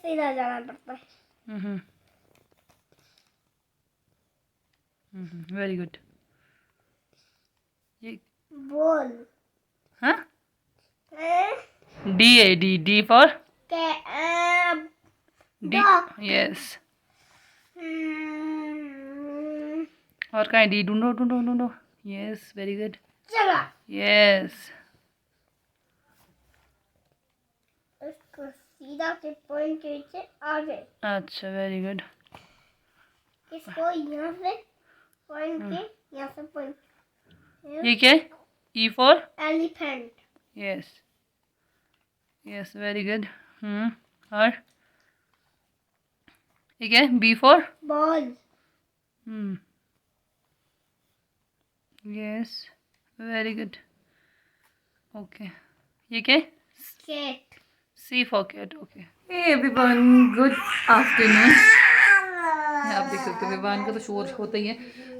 सीधा जाना पड़ता है। Very good. ये बोल। हाँ, डी है, D, D for D. Yes. और कहाँ है डी? ढूंढो ढूंढो ढूंढो। Yes, very good. चला। यस। इसको सीधा से पॉइंट से आगे। अच्छा, वेरी गुड। इसको यहाँ से पॉइंट के यहाँ से पॉइंट। ये क्या है? E for elephant. Yes. Yes, very good. और ये क्या है? B for ball. Yes, very good. Okay, ये क्या है? Cat. C for cat. Okay. Hey everyone, good afternoon. आप देख सकते हो विवान का तो शोर होता ही है।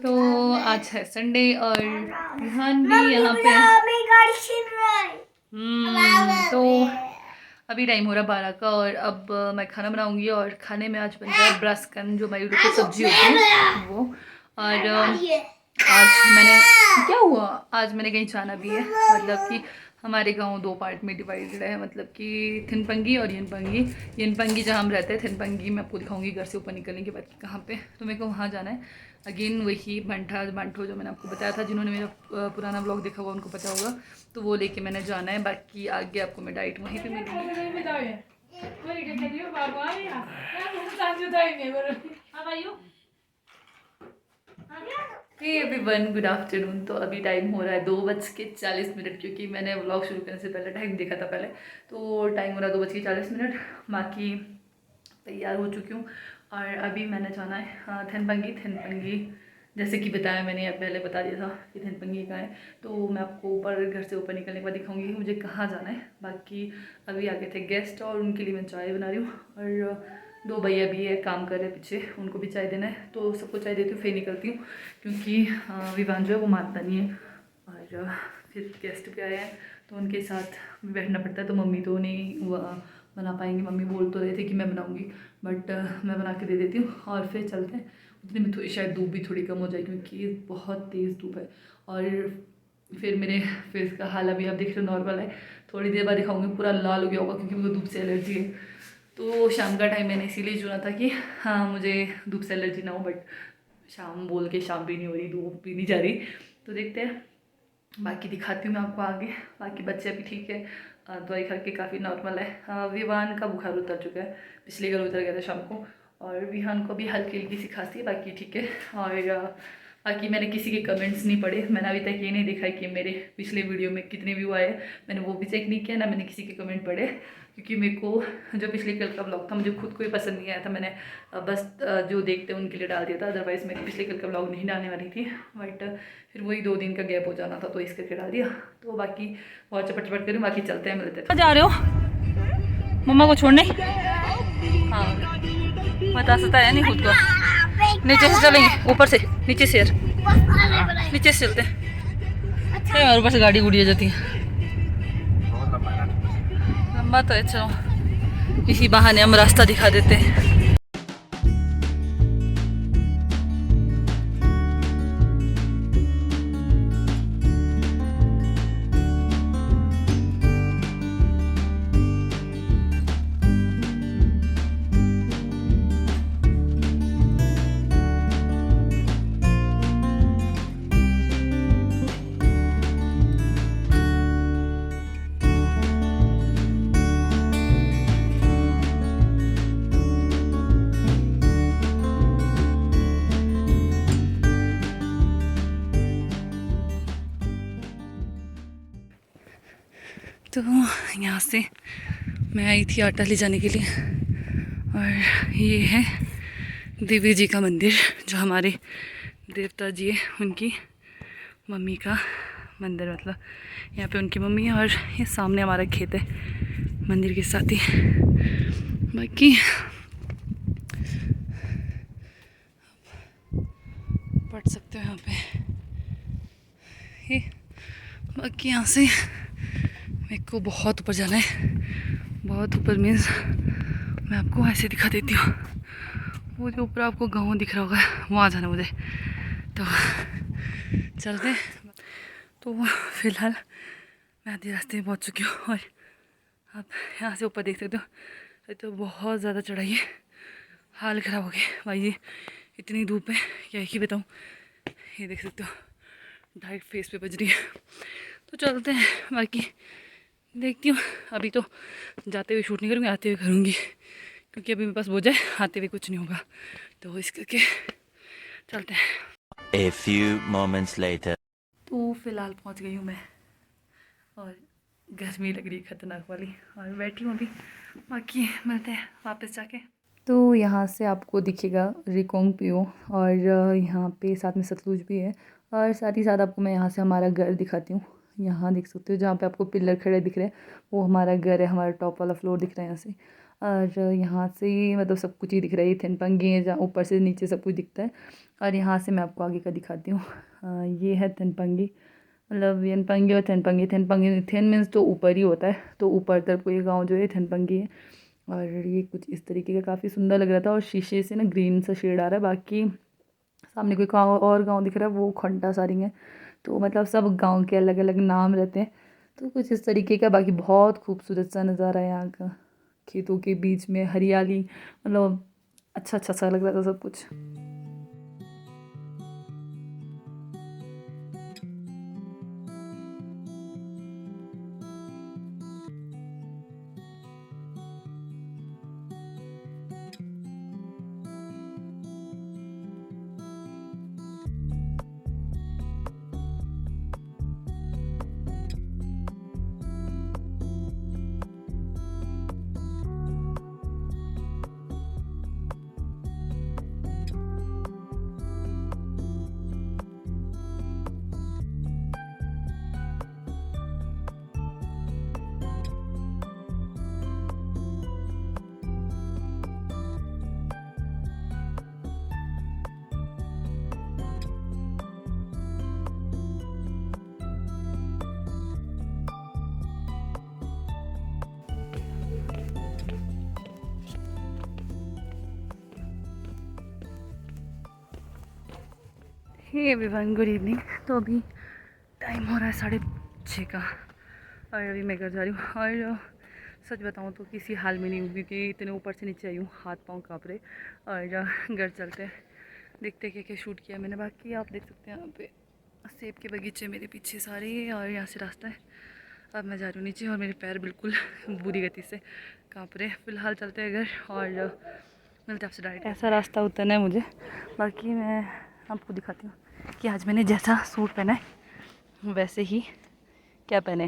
तो आज है संडे और विहान भी यहाँ पे। तो अभी टाइम हो रहा 12 का और अब मैं खाना बनाऊंगी और खाने में आज बन रहा है ब्रस्कन, जो हमारी की सब्जी होती है वो। और आज मैंने क्या हुआ, आज मैंने कहीं जाना भी है। मतलब कि हमारे गांव 2 पार्ट में डिवाइडेड है, मतलब कि थिनपंगी और यनपंगी। यनपंगी जहाँ हम रहते हैं, थिनपंगी मैं आपको दिखाऊंगी घर से ऊपर निकलने के बाद कि कहाँ पे। तो मेरे को वहाँ जाना है। अगेन वही बांठो जो मैंने आपको बताया था, जिन्होंने मेरा पुराना ब्लॉग देखा हुआ उनको पता होगा। तो वो लेके मैंने जाना है। बाकी आगे आपको मैं डाइट वहीं पे मिलूँगी। Everyone, good afternoon. तो अभी टाइम हो रहा है 2:40, क्योंकि मैंने व्लॉग शुरू करने से पहले टाइम देखा था पहले। तो टाइम हो रहा है 2:40। बाकी तैयार हो चुकी हूँ और अभी मैंने जाना है थिनपंगी। जैसे कि बताया मैंने, पहले बता दिया था कि थिनपंगी कहाँ है। तो मैं आपको ऊपर घर से ऊपर निकलने के बाद दिखाऊंगी मुझे कहाँ जाना है। बाकी अभी आगे थे गेस्ट और उनके लिए मैं चाय बना रही हूँ। और 2 भैया भी है, काम कर रहे हैं पीछे, उनको भी चाय देना है। तो सबको चाय देती हूँ, फिर निकलती हूँ, क्योंकि विवान जो है वो मानता नहीं है। और फिर गेस्ट भी आए हैं तो उनके साथ बैठना पड़ता है। तो मम्मी तो नहीं बना पाएंगी। मम्मी बोल तो रहे थे कि मैं बनाऊँगी, बट मैं बना के दे देती हूँ और फिर चलते हैं। उतने में थोड़ी शायद धूप भी थोड़ी कम हो जाए, क्योंकि बहुत तेज़ धूप है। और फिर मेरे फेस का हाल अभी आप देख रहे हो नॉर्मल है, थोड़ी देर बाद दिखाऊंगी पूरा लाल हो गया होगा, क्योंकि मुझे धूप से एलर्जी है। तो शाम का टाइम मैंने इसीलिए चुना था कि हाँ मुझे धूप से एलर्जी ना हो, बट शाम बोल के शाम भी नहीं हो रही, धूप भी नहीं जा रही। तो देखते हैं, बाकी दिखाती हूँ मैं आपको आगे। बाकी बच्चे अभी ठीक है, दवाई खा के काफ़ी नॉर्मल है। विवान का बुखार उतर चुका है, पिछले कल उतर गया था शाम को। और विहान को भी हल्की हल्की सी खांसी है, बाकी ठीक है। और बाकी मैंने किसी के कमेंट्स नहीं पढ़े, मैंने अभी तक ये नहीं देखा कि मेरे पिछले वीडियो में कितने व्यू आए, मैंने वो भी चेक नहीं किया ना मैंने किसी के कमेंट पढ़े। क्योंकि मेरे को जो पिछले कल का ब्लॉग था मुझे खुद को ही पसंद नहीं आया था। मैंने बस जो देखते हैं उनके लिए डाल दिया था, अदरवाइज़ मैं पिछले कल का ब्लॉग नहीं डालने वाली थी। बट फिर वही 2 दिन का गैप हो जाना था, तो इस करके डाल दिया। तो बाकी बहुत चपट करूँ, बाकी चलते हैं, मिलते हैं। जा रहे हो मम्मा को छोड़ने? हाँ, बता सकता है नहीं खुद को। नीचे से चलेंगे, ऊपर से नीचे से, यार नीचे से चलते हैं। और ऊपर से गाड़ी गुड़ी आ जाती है, लंबा तो है। चलो इसी बहाने हम रास्ता दिखा देते हैं। तो यहाँ से मैं आई थी आटा ले जाने के लिए। और ये है देवी जी का मंदिर, जो हमारे देवता जी है उनकी मम्मी का मंदिर। मतलब यहाँ पे उनकी मम्मी है और ये सामने हमारा खेत है मंदिर के साथ ही। बाकी पढ़ सकते हो यहाँ पे ये। बाकी यहाँ से मेरे को बहुत ऊपर जाना है, बहुत ऊपर मीन्स मैं आपको ऐसे दिखा देती हूँ, वो जो ऊपर आपको गाँव दिख रहा होगा वहाँ जाना मुझे, तो चलते हैं। तो फिलहाल मैं आधे रास्ते में पहुँच चुकी हूँ और आप यहाँ से ऊपर देख सकते हो, तो बहुत ज़्यादा चढ़ाई है, हाल ख़राब हो गया भाई। ये इतनी धूप है क्या ही बताऊँ, ये देख सकते हो डायरेक्ट फेस पे बज रही है। तो चलते हैं, बाकी देखती हूँ। अभी तो जाते हुए शूट नहीं करूँगी, आते हुए करूँगी, क्योंकि अभी मेरे पास बोझ है, आते हुए कुछ नहीं होगा, तो इस करके चलते हैं। A few moments later. तो फ़िलहाल पहुँच गई हूँ मैं, और गर्मी लग रही है ख़तरनाक वाली, और बैठी हूँ अभी। बाकी मिलते हैं वापस जाके। तो यहाँ से आपको दिखेगा रिकोंगपिओ, और यहाँ पे साथ में सतलुज भी है, और साथ ही साथ आपको मैं यहाँ से हमारा घर दिखाती हूँ। यहाँ देख सकते हो जहाँ पे आपको पिलर खड़े दिख रहे हैं, वो हमारा घर है, हमारा टॉप वाला फ्लोर दिख रहा है यहाँ से। और यहाँ से ही मतलब सब कुछ ही दिख रहा है, थेनपंगी है जहाँ ऊपर से नीचे सब कुछ दिखता है। और यहाँ से मैं आपको आगे का दिखाती हूँ। ये है थेनपंगी, मतलब येनपंगी और थेनपंगी। थेनपंगी थेन मीन्स तो ऊपर ही होता है, तो ऊपर तरफ को ये गाँव जो है थेनपंगी है। और ये कुछ इस तरीके का काफ़ी सुंदर लग रहा था, और शीशे से ना ग्रीन सा शेड आ रहा है। बाकी सामने कोई गाँव और गाँव दिख रहा है, वो खंडा सारिंग है। तो मतलब सब गाँव के अलग अलग नाम रहते हैं, तो कुछ इस तरीके का। बाकी बहुत खूबसूरत सा नज़ारा है यहाँ का, खेतों के बीच में हरियाली, मतलब अच्छा अच्छा सा लग रहा था सब कुछ। Hey everyone, good evening. तो अभी टाइम हो रहा है 6:30 का, और अभी मैं घर जा रही हूँ। और सच बताऊँ तो किसी हाल में नहीं हूँ, क्योंकि इतने ऊपर से नीचे आई हूँ, हाथ पाँव काँप रहे। और घर चलते हैं, देखते क्या क्या शूट किया मैंने। बाकी आप देख सकते हैं यहाँ पे सेब के बगीचे मेरे पीछे सारे, और यहाँ से रास्ता है। अब मैं जा रही हूँ नीचे, और मेरे पैर बिल्कुल बुरी गति से काँप रहे। फ़िलहाल चलते हैं घर, और मिलते हैं आपसे डायरेक्ट। ऐसा रास्ता उतरना है मुझे। बाकी मैं आपको दिखाती हूँ कि आज मैंने जैसा सूट पहना है वैसे ही क्या पहने,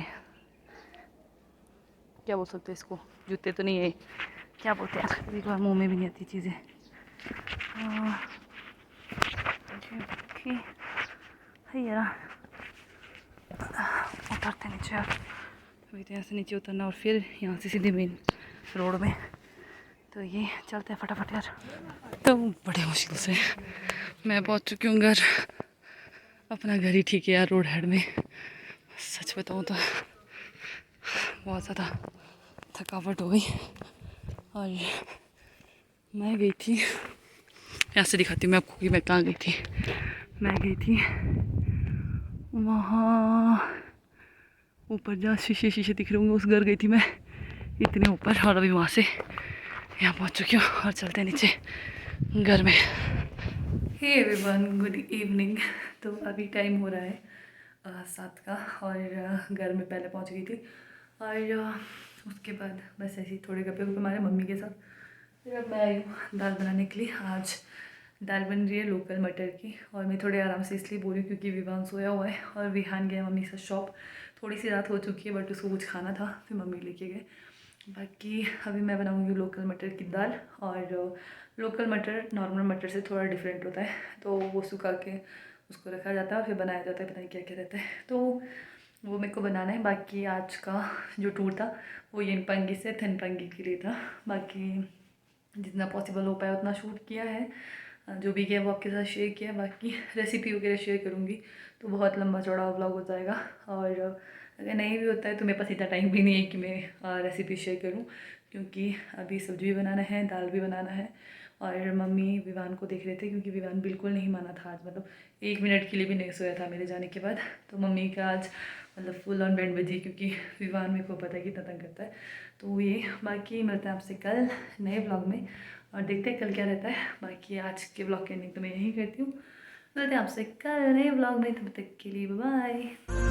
क्या बोल सकते हैं इसको, जूते तो नहीं है, क्या बोलते हैं, कभी कभार मुँह में भी नहीं आती चीज़ें। है यार, उतरते नीचे यार, अभी तो यहाँ से नीचे उतरना, और फिर यहाँ से सीधे मेन रोड में। तो ये चलते हैं फटाफट यार। तो बड़े मुश्किल से मैं पहुँच चुकी हूँ घर। अपना घर ही ठीक है यार, रोड हेड में। सच बताऊँ तो बहुत ज़्यादा थकावट हो गई, और मैं गई थी, यहाँ से दिखाती हूँ मैं आपको कि मैं कहाँ गई थी। मैं गई थी वहाँ ऊपर जहाँ शीशे शीशे दिख रहे होंगे, उस घर गई थी मैं, इतने ऊपर। और अभी वहाँ से यहाँ पहुँच चुकी हूँ, और चलते हैं नीचे घर में। Hey everyone, good evening. तो अभी टाइम हो रहा है 7 का, और घर में पहले पहुँच गई थी। और उसके बाद बस ऐसे ही थोड़े गप्पे गुप्पे मारे मम्मी के साथ। फिर अब मैं आई हूँ दाल बनाने के लिए। आज दाल बन रही है लोकल मटर की, और मैं थोड़े आराम से इसलिए बोल रही हूँ क्योंकि विवान सोया हुआ है, और विहान गया मम्मी के साथ शॉप। थोड़ी सी रात हो चुकी है, बट उसको कुछ खाना था, फिर मम्मी लेके गए। बाकी अभी मैं बनाऊँगी लोकल मटर की दाल। और लोकल मटर नॉर्मल मटर से थोड़ा डिफरेंट होता है, तो वो सुखा के उसको रखा जाता है, फिर बनाया जाता है, पता नहीं क्या क्या रहता है, तो वो मेरे को बनाना है। बाकी आज का जो टूर था वो येनपंगी से थेनपंगी के लिए था। बाकी जितना पॉसिबल हो पाया उतना शूट किया है, जो भी किया वो आपके साथ शेयर किया। बाकी रेसिपी वगैरह शेयर करूँगी तो बहुत लंबा चौड़ा व्लॉग हो जाएगा, और अगर नहीं भी होता है तो मेरे पास इतना टाइम भी नहीं है कि मैं रेसिपी शेयर करूँ। क्योंकि अभी सब्जी भी बनाना है, दाल भी बनाना है। और मम्मी विवान को देख रहे थे क्योंकि विवान बिल्कुल नहीं माना था आज, मतलब 1 मिनट के लिए भी नहीं सोया था मेरे जाने के बाद। तो मम्मी का आज मतलब फुल ऑन बैंड बजी, क्योंकि विवान मेरे को पता है कितना तंग करता है। तो ये बाकी मिलते हैं आपसे कल नए ब्लॉग में, और देखते हैं कल क्या रहता है। बाकी आज के ब्लॉग की एंडिंग तो मैं यहीं करती हूँ। मिलते हैं आपसे कल नए ब्लॉग में, तब तक के लिए बाय।